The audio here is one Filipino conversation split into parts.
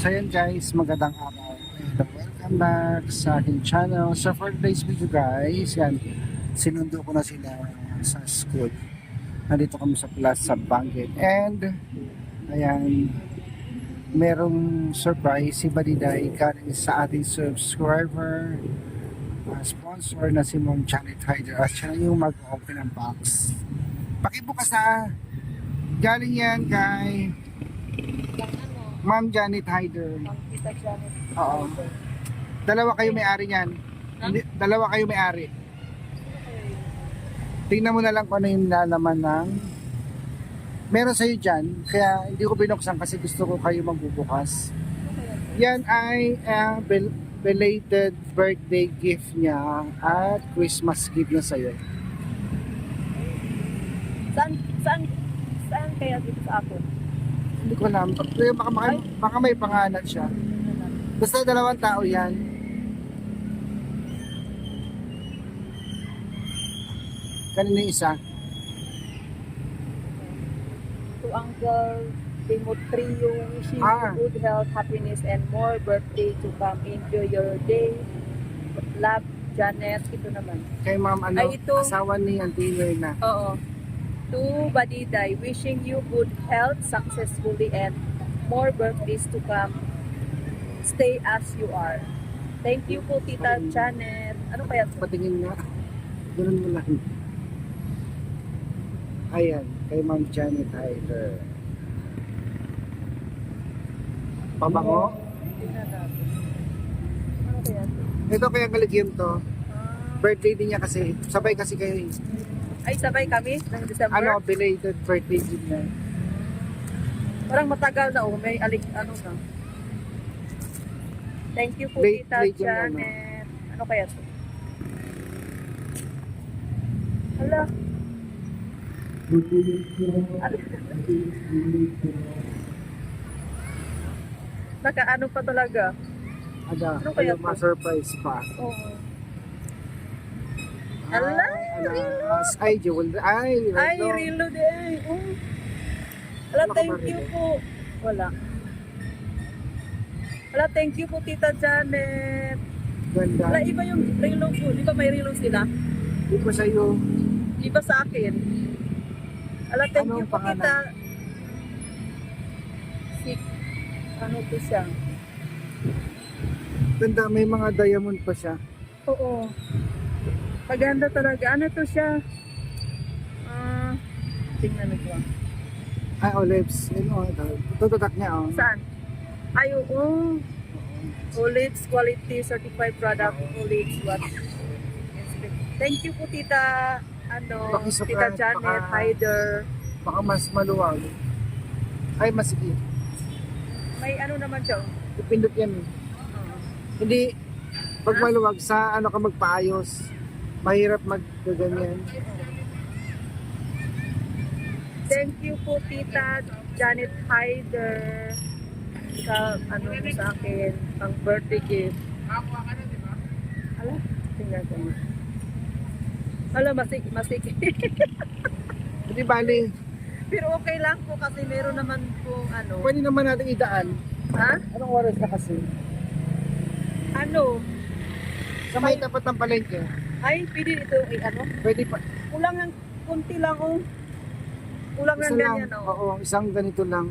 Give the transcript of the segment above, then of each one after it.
So yan guys, magandang araw and welcome back sa aking channel. So for today's video guys, yan, sinundo ko na sila sa school. Nandito kami sa Plaza Banggit and ayan, merong surprise si Badiday galing sa ating subscriber, sponsor na si Ma'am Janet Hyder at siya yung mag-open ng box. Pakibukas na, galing yan kay Ma'am Janet Hyder. Kita Janet. Oo. Dalawa kayo may-ari niyan. Dalawa kayo may-ari. Tingnan mo na lang kung ano yung lalaman ng meron sa'yo dyan. Kaya hindi ko binuksan kasi gusto ko kayo magbubukas. Yan ay belated birthday gift niya at Christmas gift niya sa'yo. Saan kaya dito sa ako? Hindi ko alam. Baka may pangalan siya. Basta dalawang tao yan. Kanina yung isa. To Uncle Timotrio, wishing Ah. you good health, happiness, and more birthday to come. Enjoy your day. Love, Janet. Ito naman. Kay Ma'am Ay, ito. asawa ni Auntie na. Oo. To Badiday, wishing you good health, successfully, and more birthdays to come. Stay as you are. Thank you po, Tita Janet. Ano kaya? Patingin nga. Ganun mo lang. Ayan, kay Ma'am Janet Hyder. Pabango? Tingnan natin. Ano kaya? Ito kaya galigyan to. Ah. Birthday din niya kasi. Sabay kasi kayo. Ay, sabay kami ng December. Ano, belated birthday din niya. Parang matagal na oh, may ano na. Thank you po, Late Tita yung Janet. Ano kaya to? Hala. Naka-ano pa talaga? Ada, Ano kaya kaya to? ma-surprise pa. Oo. Ala, alas. Ay, jewel. Ay, Ay, relo. relo din. Oh. Hala, Ano ka thank ba, you relo? po. Wala. Hala, thank you po, Tita Janet. Ganda. Wala, iba yung relo po. Di ba may relo sila? Di ko sa'yo. Iba sa akin. Ala, thank Anong you po, pangalan? Tita. Si, ano to siya? Ganda, may mga diamond pa siya. Oo. Maganda talaga. Ano to siya? Tingnan ko. Ay, olives. Yun, oh, tututak niya, oh. Saan? Ay, oo. Olives Quality Certified Product. Olives what? Thank you po, Tita. Pakisupply, Tita Janet baka- Hyder. Baka mas maluwag. Ay, masigit. May ano naman siya. Ipindot yan. Oo. Hindi, pag maluwag, sa ano ka magpaayos, mahirap maggaganyan. Thank you po, Tita Janet Hyder, sa ano mo sa akin, pang birthday gift. Ala, tingnan ko. Ala, masik. Hindi bali, Pero okay lang po kasi meron naman po ano. pwede naman natin idaan. Ha? Anong oras na kasi? Ano? Sa may tapat ng palengke, Ay, pwede ito ano? pwede pa. Kulang ng kunti lang oh. Kulang Isa ng lang, ganyan oh. oo, isang ganito lang.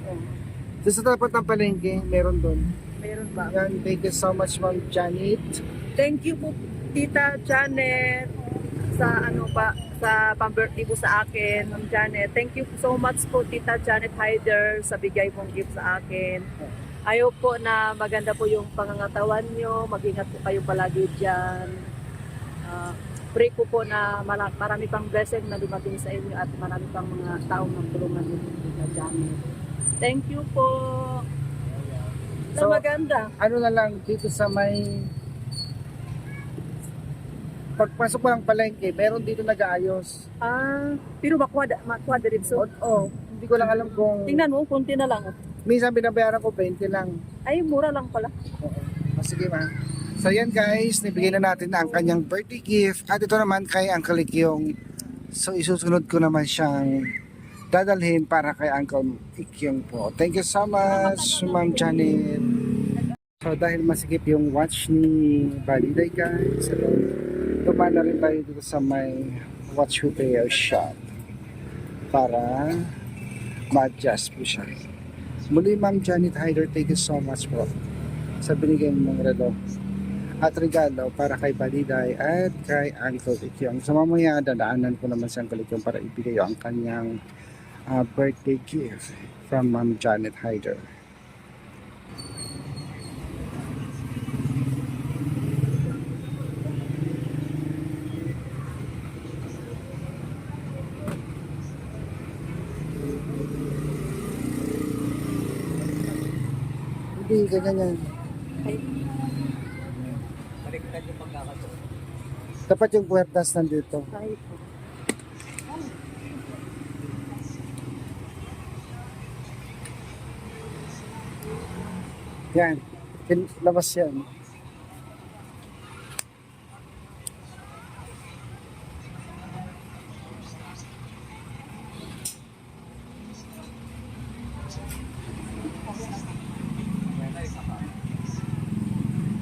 Oh, So, sa tapat ng palengke, meron doon. meron ba? Yan, thank you so much, Ma'am Janet. Thank you po, Tita Janet, sa ano pa, sa pang-birthday po sa akin, Ma'am Janet. Thank you so much po, Tita Janet Hyder, sa bigay mong gift sa akin. Ayaw po na maganda po yung pangangatawan nyo. Mag-ingat po kayo palagi dyan. Pray ko po na marami pang blessing na dumating sa inyo at marami pang mga taong magtulungan nyo, Tita Janet. Thank you po. So, Maganda. Ano na lang, dito sa may pagpasok mo ng palengke, meron dito nag-aayos. Pero makuha diretso. Oo, hindi ko lang alam kung Tingnan mo, kunti na lang. minsan binabayaran ko 20 lang. Ay, mura lang pala. Oo. Sige ma. So yan guys, nibigay na natin ang kanyang birthday gift. At ito naman kay Uncle Ikyong. So isusunod ko naman siyang dadalhin para kay Uncle Ikyong po. Thank you so much, Ma'am Janet. So dahil masikip yung watch ni Baliday guys, so, dumana rin tayo dito sa may watch repair shop para ma-adjust po siya. Muli Ma'am Janet Hyder, thank you so much po sa binigay mong relo at regalo para kay Baliday at kay Uncle Ikyong. So mamaya dadaanan ko naman si Uncle Ikyong para ibigay ang kanyang birthday gift from Ma'am Janet Hyder. Hindi, ganyan yan. Dapat yung puwertas nandito. Yan. Labas yan.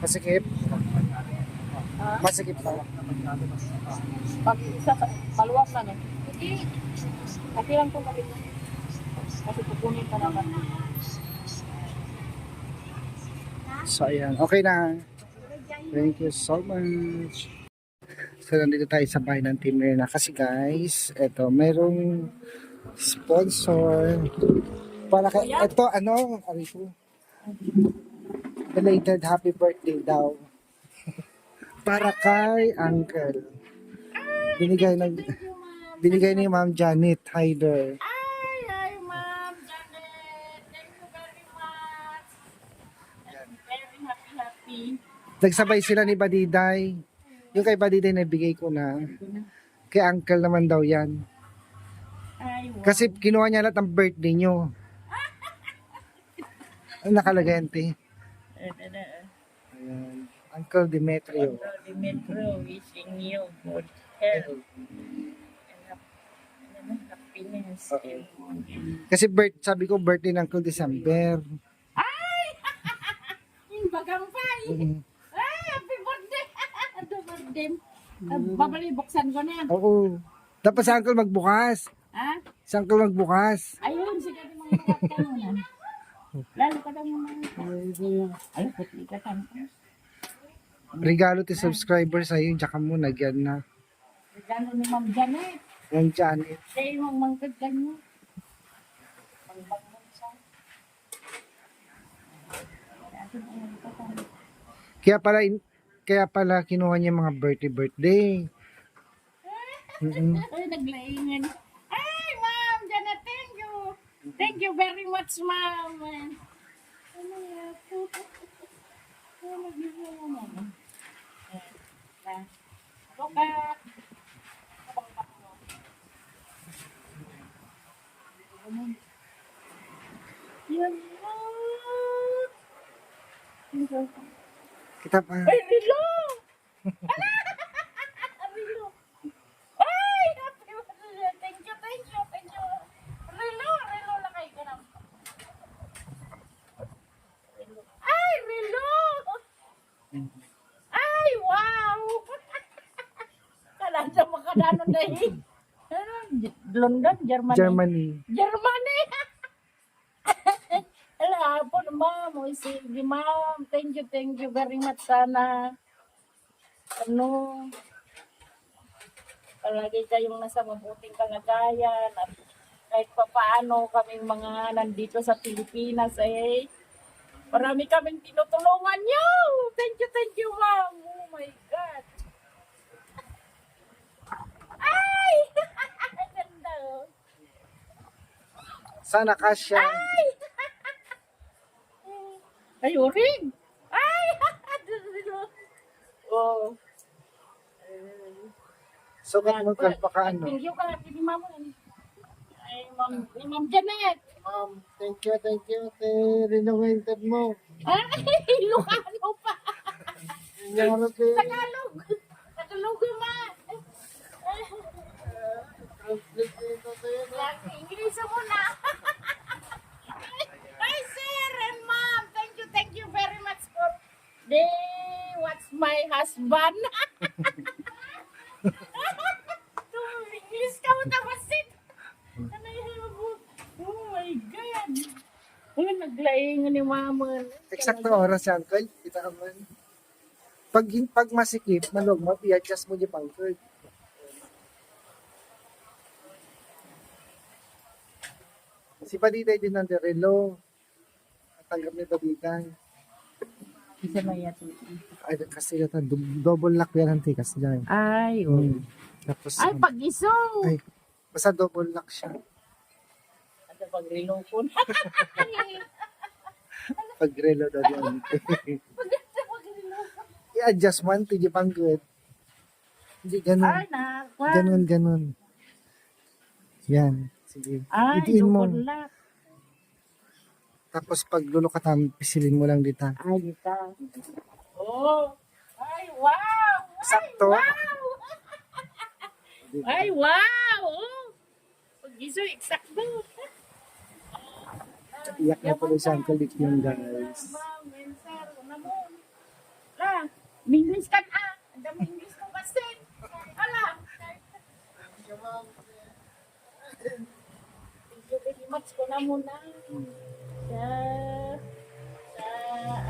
Masikip? Masikip pa. Pag isa, maluwag na no? Hindi. Okay lang po mabit. Kasi pupunin pa naman. So ayan, okay na. Thank you so much. So nandito tayo sa bahay ng Team Mirna kasi guys, eto merong sponsor para kay eto ano, arito. Belated happy birthday daw. Para kay Uncle. Binigay ni Ma'am Janet Hyder. Ay, Ma'am Janet. Thank you very much. Very happy. Nagsabay sila ni Badiday. Yung kay Badiday nabigay ko na. Kay Uncle naman daw yan. Ay, wow. Kasi kinuha niya lahat ng birthday nyo. Ang nakalagay ante. Ayan. Uncle Demetrio. Dimitro, wishing you good health and happiness. Kasi sabi ko birthday ng Uncle December. Ay! Yung bagang pay! Mm. Ay, happy birthday! Happy birthday! Babali, buksan ko na. Oo. Dapat sa Uncle magbukas. Ha? Sa Uncle magbukas. Ayun, sige di mga magkakaroon. Lalo ka daw yung mga... Ay, putli ka tanto. Regalo ti subscriber sa'yo. Tsaka mo nagyan na. Regalo ni Ma'am Janet. Yung Janet. Siya yung mangkagkan niya. Mangbangman siya. Kaya pala kinuha niya mga birthday. Ay, naglaingan. Ay, Ma'am Janet, thank you. Thank you very much, Ma'am. Ano yan? Ano nagiging mo, Ma'am? Lokat. Yan na. Kita pa. Ay, Rilo! Rilo! Ay! Happy birthday! Thank you, thank you, thank you. Rilo! Rilo na kayo ka lang. Ay, Rilo! Ay, wow! Kala siya makadanon na eh. London, Germany. Germany. Germany! Hello po ma'am. Sige ma'am. Thank you very much sana. Ano, palagi kayong nasa mabuting kalagayan at kahit pa paano kaming mga nandito sa Pilipinas marami kaming tinutulungan niyo. Thank you ma'am. Oh my God. Ay! Ganda oh. Sana kasya. Ay! Ay, uring! Ay! Oh. Sukat mo ka ano. Thank you ka, hindi mama. Ay, Ma'am Janet. Thank you. Renovated mo. Ay, Ilocano pa. Tagalog. Tagalog ma. English muna. Hi, sir and ma'am. Thank you very much for the what's my husband. To English ka mo tawasin. Oh my God. Oh, naglaing ni mama. Eksakto oras yan, Uncle. Kita ka man. Pag masikip, malog mo, i-adjust mo yung pangkod. Si Paditay din ng relo. Tanggap ni Paditay. Isa ba yan? Ay, kasi yata, double lock yan ang tikas dyan. Ay, oh. Tapos, Ay, pag-iso. ay, basta double lock siya. Ano pag-relokon? Pag relo daw yan. I-adjust mo, hindi pangkod. Hindi ganun. Ay, nakwan. Ganun. Yan. Sige. Ay, Idiin mo. double lock. Tapos pag lulukatam, pisilin mo lang dito. Ay, dito. Oh. Ay, wow. Sakto. Ay, wow. Oh. Pag-iso, eksakto. Iyak na pala sa Uncle Dick yun, guys. Ma'am, sir, ano mo? La, English ka na. Ang dami English mo kasi. Ala. Thank you very much ko na muna. Sa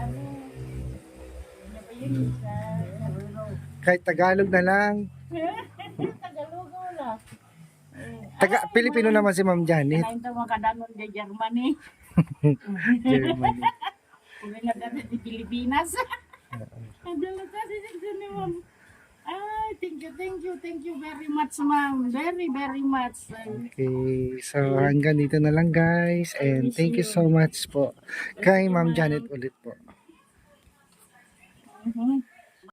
ano ba yun? Kahit Tagalog na lang. Tagalog wala. Pilipino naman si Ma'am Janet. Kanain ito mga kadanon di Germany. Germany. Kung nga dati di Pilipinas. Adala kasi ni ma'am. Ay, thank you very much, ma'am. Very much. Okay. So, hanggang dito na lang, guys. And thank you so much po kay Ma'am Janet ulit po. Mhm.